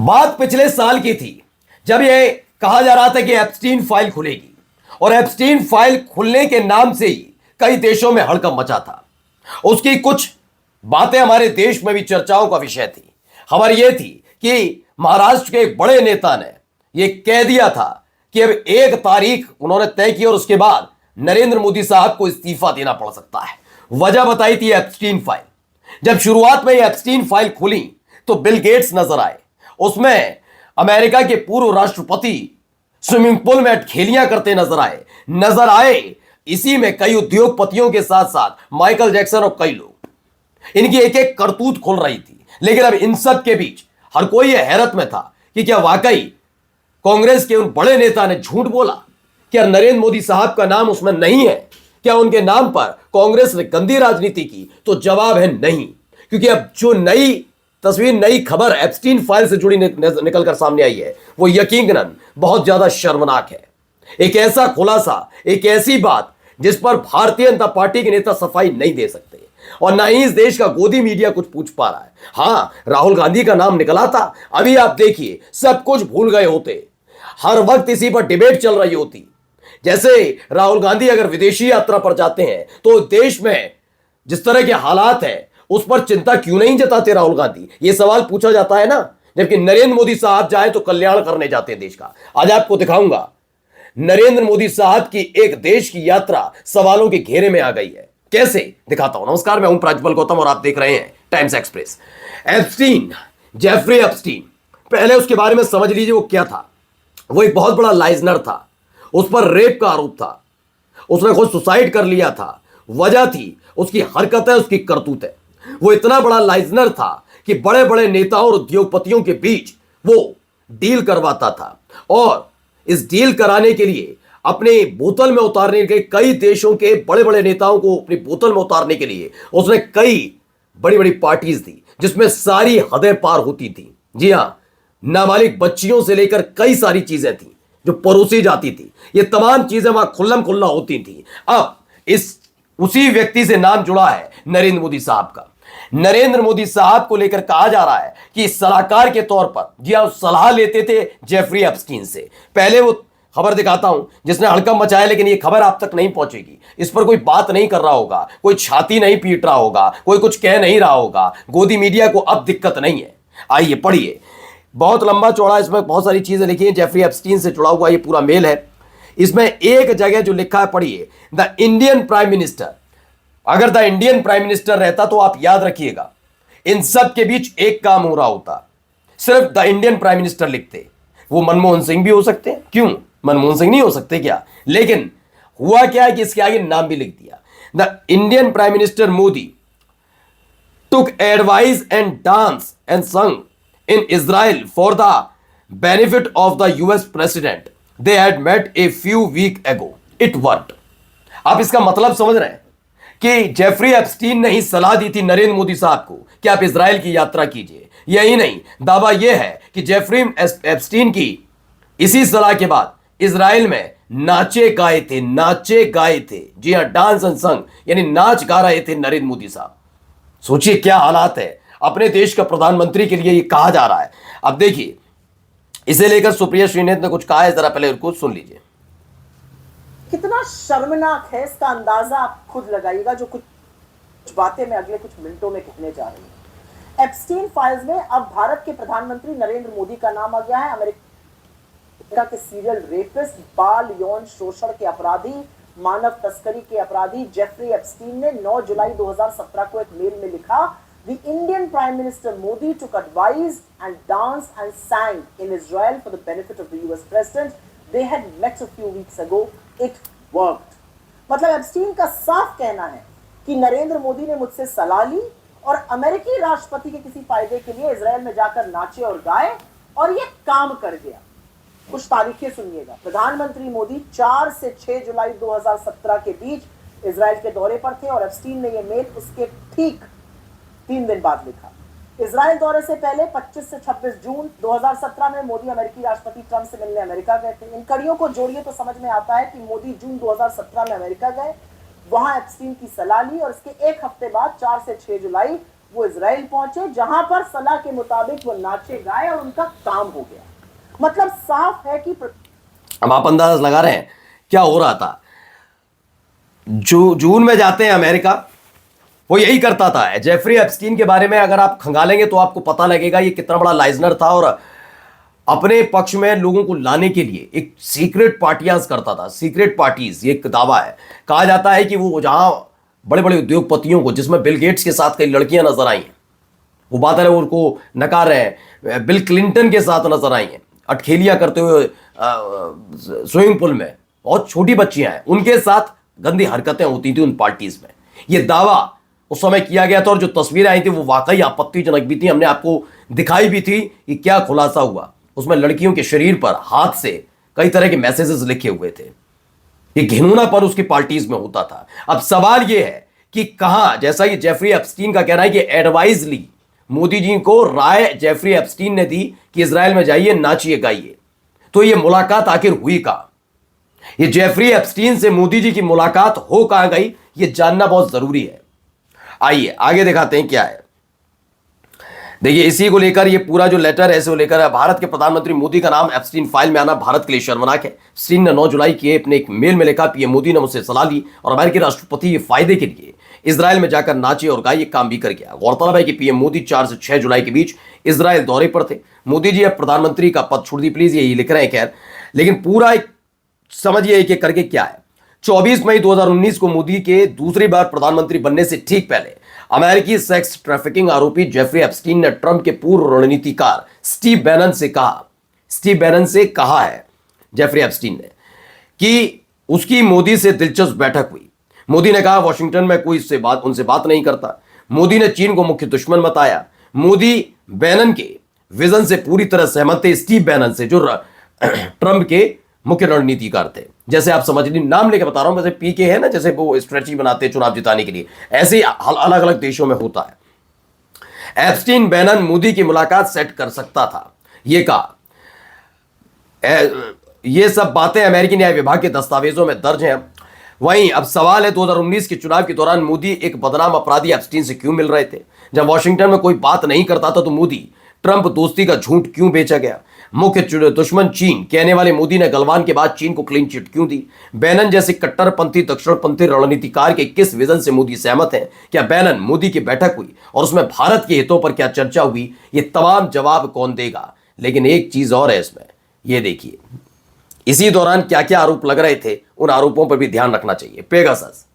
बात पिछले साल की थी जब यह कहा जा रहा था कि एप्स्टीन फाइल खुलेगी और एप्स्टीन फाइल खुलने के नाम से ही कई देशों में हड़कंप मचा था। उसकी कुछ बातें हमारे देश में भी चर्चाओं का विषय थी। खबर यह थी कि महाराष्ट्र के एक बड़े नेता ने यह कह दिया था कि अब एक तारीख उन्होंने तय की और उसके बाद नरेंद्र मोदी साहब को इस्तीफा देना पड़ सकता है। वजह बताई थी एप्स्टीन फाइल। जब शुरुआत में एप्स्टीन फाइल खुली तो बिल गेट्स नजर आए। उसमें अमेरिका के पूर्व राष्ट्रपति स्विमिंग पूल में खेलियां करते नजर आए। इसी में कई उद्योगपतियों के साथ साथ माइकल जैक्सन और कई लोग, इनकी एक एक करतूत खुल रही थी। लेकिन अब इन सब के बीच हर कोई यह हैरत में था कि क्या वाकई कांग्रेस के उन बड़े नेता ने झूठ बोला? क्या नरेंद्र मोदी साहब का नाम उसमें नहीं है? क्या उनके नाम पर कांग्रेस ने गंदी राजनीति की? तो जवाब है नहीं, क्योंकि अब जो नई तस्वीर, नई खबर एप्स्टीन फाइल से जुड़ी निकलकर सामने आई है वो यकीनन बहुत ज्यादा शर्मनाक है। एक ऐसा खुलासा, एक ऐसी बात जिस पर भारतीय जनता पार्टी के नेता सफाई नहीं दे सकते और ना ही इस देश का गोदी मीडिया कुछ पूछ पा रहा है। हां, राहुल गांधी का नाम निकला था, अभी आप देखिए सब कुछ भूल गए होते। हर वक्त इसी पर डिबेट चल रही होती। जैसे राहुल गांधी अगर विदेशी यात्रा पर जाते हैं तो देश में जिस तरह के हालात हैं उस पर चिंता क्यों नहीं जताते राहुल गांधी, यह सवाल पूछा जाता है ना। जबकि नरेंद्र मोदी साहब जाए तो कल्याण करने जाते हैं देश का। आज आपको दिखाऊंगा नरेंद्र मोदी साहब की एक देश की यात्रा सवालों के घेरे में आ गई है। कैसे, दिखाता हूं। नमस्कार, मैं हूं प्राज्वल गौतम और आप देख रहे हैं Times Express. Epstein, Jeffrey Epstein, पहले उसके बारे में समझ लीजिए वो क्या था। वो एक बहुत बड़ा लाइजनर था। उस पर रेप का आरोप था। उसने खुद सुसाइड कर लिया था। वजह थी उसकी हरकतें, उसकी करतूतें। वो इतना बड़ा लाइजनर था कि बड़े बड़े नेताओं और उद्योगपतियों के बीच वो डील करवाता था और इस डील कराने के लिए अपने बोतल में उतारने के कई देशों के बड़े बड़े नेताओं को अपनी बोतल में उतारने के लिए उसने कई बड़ी बड़ी पार्टीज दी जिसमें सारी हदें पार होती थी। जी हां, नाबालिग बच्चियों से लेकर कई सारी चीजें थी जो परोसी जाती थी। ये तमाम चीजें वहां खुल्लम खुल्ला होती थी। अब इस उसी व्यक्ति से नाम जुड़ा है नरेंद्र मोदी साहब का। नरेंद्र मोदी साहब को लेकर कहा जा रहा है कि सलाहकार के तौर पर, जी हां, सलाह लेते थे जेफरी एप्स्टीन से। पहले वो खबर दिखाता हूं जिसने हड़कंप मचाया, लेकिन ये खबर आप तक नहीं पहुंचेगी। इस पर कोई बात नहीं कर रहा होगा, कोई छाती नहीं पीट रहा होगा, कोई कुछ कह नहीं रहा होगा। गोदी मीडिया को अब दिक्कत नहीं है। आइए पढ़िए, बहुत लंबा चौड़ा इसमें बहुत सारी चीजें लिखी हैं। जेफरी एप्स्टीन से जुड़ा हुआ ये पूरा मेल है। इसमें एक जगह जो लिखा है पढ़िए, द इंडियन प्राइम मिनिस्टर। अगर द इंडियन प्राइम मिनिस्टर रहता तो आप याद रखिएगा इन सब के बीच एक काम हो रहा होता। सिर्फ द इंडियन प्राइम मिनिस्टर लिखते, वो मनमोहन सिंह भी हो सकते हैं। क्यों मनमोहन सिंह नहीं हो सकते क्या? लेकिन हुआ क्या है कि इसके आगे नाम भी लिख दिया, the Indian prime minister Modi took advice and dance and sung in Israel for the benefit of the US president. They had met a few weeks ago. It worked. आप इसका मतलब समझ रहे हैं कि जेफरी एप्स्टीन ने ही सलाह दी थी नरेंद्र मोदी साहब को कि आप इजराइल की यात्रा कीजिए। यही नहीं, दावा यह है कि जेफरी एप्स्टीन की इसी सलाह के बाद इजराइल में नाचे गाए थे। जी हां, डांस एंड संग, यानी नाच गा रहे थे नरेंद्र मोदी साहब। सोचिए क्या हालात है। अपने देश का प्रधानमंत्री के लिए ये कहा जा रहा है। अब देखिए, इसे लेकर सुप्रिया श्रीनेत ने कुछ कहा है, जरा पहले उनको सुन लीजिए। कितना शर्मनाक है इसका अंदाजा आप खुद लगाइएगा, जो कुछ बातें मैं अगले कुछ मिनटों में कहने जा रही हूं। एप्स्टीन फाइल्स में अब भारत के प्रधानमंत्री नरेंद्र मोदी का नाम आ गया है। अमेरिका के सीरियल रेपिस्ट, बाल यौन शोषण के अपराधी, मानव तस्करी के अपराधी जेफरी एप्स्टीन ने 9 जुलाई 2017 को एक मेल में लिखा, The Indian Prime Minister Modi took advice and danced and sang in Israel for the benefit of the US President. They had met a few weeks ago. It worked. मतलब Epstein का साफ कहना है कि नरेंद्र मोदी ने मुझसे सलाह ली और अमेरिकी राष्ट्रपति के किसी फायदे के लिए इजराइल में जाकर नाचे और गाए और ये काम कर गया। कुछ तारीखें सुनिएगा। प्रधानमंत्री मोदी 4 से 6 जुलाई 2017 के बीच इजराइल के दौरे पर थे और एप्स्टीन ने यह मेल उसके ठीक 3 दिन बाद लिखा। इजराइल दौरे से पहले 25 से 26 जून 2017 में मोदी अमेरिकी राष्ट्रपति ट्रंप से मिलने अमेरिका गए थे। इन कड़ियों को जोड़िए तो समझ में आता है कि मोदी जून 2017 में अमेरिका गए, वहां एप्स्टीन की सलाह ली और इसके एक हफ्ते बाद 4 से 6 जुलाई वो इजराइल पहुंचे, जहां पर सलाह के मुताबिक वो नाचे गाए और उनका काम हो गया। मतलब साफ है कि अब आप अंदाज लगा रहे हैं क्या हो रहा था। जून में जाते हैं अमेरिका, वो यही करता था। जेफरी एप्स्टीन के बारे में अगर आप खंगालेंगे तो आपको पता लगेगा ये कितना बड़ा लाइजनर था, और अपने पक्ष में लोगों को लाने के लिए एक सीक्रेट पार्टियां करता था। सीक्रेट पार्टीज, ये एक दावा है। कहा जाता है कि वो जहां बड़े बड़े उद्योगपतियों को, जिसमें बिल गेट्स के साथ कई लड़कियां नजर आई हैं, वो बात है उनको नकार रहे हैं, बिल क्लिंटन के साथ नजर आई हैं अटखेलियां करते हुए स्विमिंग पूल में, बहुत छोटी बच्चियां हैं, उनके साथ गंदी हरकतें होती थी उन पार्टीज में। ये दावा उस समय किया गया था, और जो तस्वीरें आई थी वो वाकई आपत्तिजनक भी थी। हमने आपको दिखाई भी थी कि क्या खुलासा हुआ। उसमें लड़कियों के शरीर पर हाथ से कई तरह के मैसेजेस लिखे हुए थे। ये घिनौनापन उसकी पार्टीज में होता था। अब सवाल यह है कि कहां, जैसा कि जेफरी एप्स्टीन का कहना है कि एडवाइज ली, मोदी जी को राय जेफरी एप्स्टीन ने दी कि इजराइल में जाइए, नाचिए गाइए। तो ये मुलाकात आखिर हुई कहां? ये जेफरी एप्स्टीन से मोदी जी की मुलाकात हो कहां गई, ये जानना बहुत जरूरी है। आइए आगे दिखाते हैं क्या है। देखिए, इसी को लेकर ये पूरा जो लेटर है, इसे लेकर भारत के प्रधानमंत्री मोदी का नाम एप्स्टीन फाइल में आना भारत के लिए शर्मनाक है। एप्स्टीन ने 9 जुलाई के अपने एक मेल में लिखा, पीएम मोदी ने मुझसे सलाह ली और अमेरिकी राष्ट्रपति के फायदे के लिए इजराइल में जाकर नाचे और गाए, काम भी कर गया। गौरतलब है कि पीएम मोदी 4 से 6 जुलाई के बीच इजराइल दौरे पर थे। मोदी जी अब प्रधानमंत्री का पद छोड़ दी प्लीज, यही लिख रहे हैं। खैर, लेकिन पूरा एक समझिए एक करके क्या है। 24 मई 2019 को मोदी के दूसरी बार प्रधानमंत्री बनने से ठीक पहले अमेरिकी सेक्स ट्रैफिकिंग आरोपी जेफरी एप्स्टीन ने ट्रंप के पूर्व रणनीतिकार स्टीव बैनन से कहा है जेफरी एप्स्टीन ने कि उसकी मोदी से दिलचस्प बैठक हुई। मोदी ने कहा वॉशिंगटन में कोई उनसे बात नहीं करता। मोदी ने चीन को मुख्य दुश्मन बताया। मोदी बैनन के विजन से पूरी तरह सहमत थे, स्टीव बैनन से, जो ट्रंप के मुख्य रणनीतिकार थे। जैसे आप समझ लीजिए, नाम लेके बता रहा हूं, जैसे पीके है ना, जैसे वो स्ट्रेटजी बनाते हैं चुनाव जिताने के लिए, ऐसे अलग अलग देशों में होता है। एप्स्टीन बैनन मोदी की मुलाकात सेट कर सकता था, ये कहा। ये सब बातें अमेरिकी न्याय विभाग के दस्तावेजों में दर्ज हैं। वहीं अब सवाल है, 2019 के चुनाव के दौरान मोदी एक बदनाम अपराधी एप्स्टीन से क्यों मिल रहे थे? जब वॉशिंगटन में कोई बात नहीं करता था तो मोदी ट्रंप दोस्ती का झूठ क्यों बेचा गया? मुख्य दुश्मन चीन कहने वाले मोदी ने गलवान के बाद चीन को क्लीन चिट क्यों दी? बैनन जैसे कट्टरपंथी दक्षिणपंथी रणनीतिकार के किस विजन से मोदी सहमत है? क्या बैनन मोदी की बैठक हुई और उसमें भारत के हितों पर क्या चर्चा हुई? ये तमाम जवाब कौन देगा? लेकिन एक चीज और है इसमें, ये देखिए, इसी दौरान क्या क्या आरोप लग रहे थे, उन आरोपों पर भी ध्यान रखना चाहिए। पेगासस,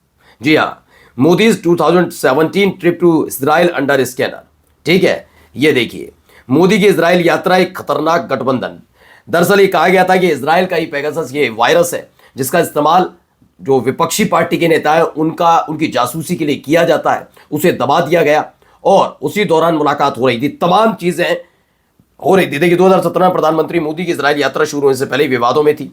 जी हां, Modi's 2017 trip to Israel under scanner. ठीक है, ये देखिए, मोदी की इजराइल यात्रा एक खतरनाक गठबंधन। दरअसल ये कहा गया था कि इजराइल का ही पेगासस ये वायरस है जिसका इस्तेमाल जो विपक्षी पार्टी के नेता है उनकी जासूसी के लिए किया जाता है, उसे दबा दिया गया और उसी दौरान मुलाकात हो रही थी, तमाम चीजें हो रही थी। देखिए, 2017 में प्रधानमंत्री मोदी की इजराइल यात्रा शुरू होने से पहले विवादों में थी।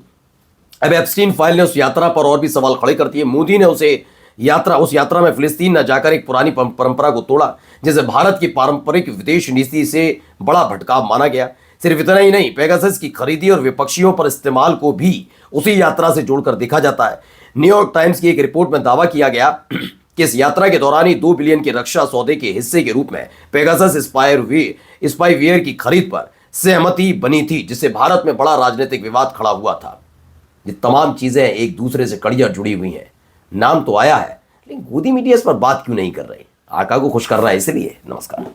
अब एप्स्टीन फाइल ने उस यात्रा पर और भी सवाल खड़े कर दिए। मोदी ने उस यात्रा में फिलिस्तीन न जाकर एक पुरानी परंपरा को तोड़ा, जिसे भारत की पारंपरिक विदेश नीति से बड़ा भटकाव माना गया। सिर्फ इतना ही नहीं, पेगासस की खरीदी और विपक्षियों पर इस्तेमाल को भी उसी यात्रा से जोड़कर देखा जाता है। न्यूयॉर्क टाइम्स की एक रिपोर्ट में दावा किया गया कि इस यात्रा के दौरान ही 2 बिलियन के रक्षा सौदे के हिस्से के रूप में पेगासस स्पाईवेयर की खरीद पर सहमति बनी थी, जिससे भारत में बड़ा राजनीतिक विवाद खड़ा हुआ था। ये तमाम चीजें एक दूसरे से कड़ियां जुड़ी हुई हैं। नाम तो आया है, लेकिन गोदी मीडिया इस पर बात क्यों नहीं कर रही? आका को खुश कर रहा है इसलिए। नमस्कार।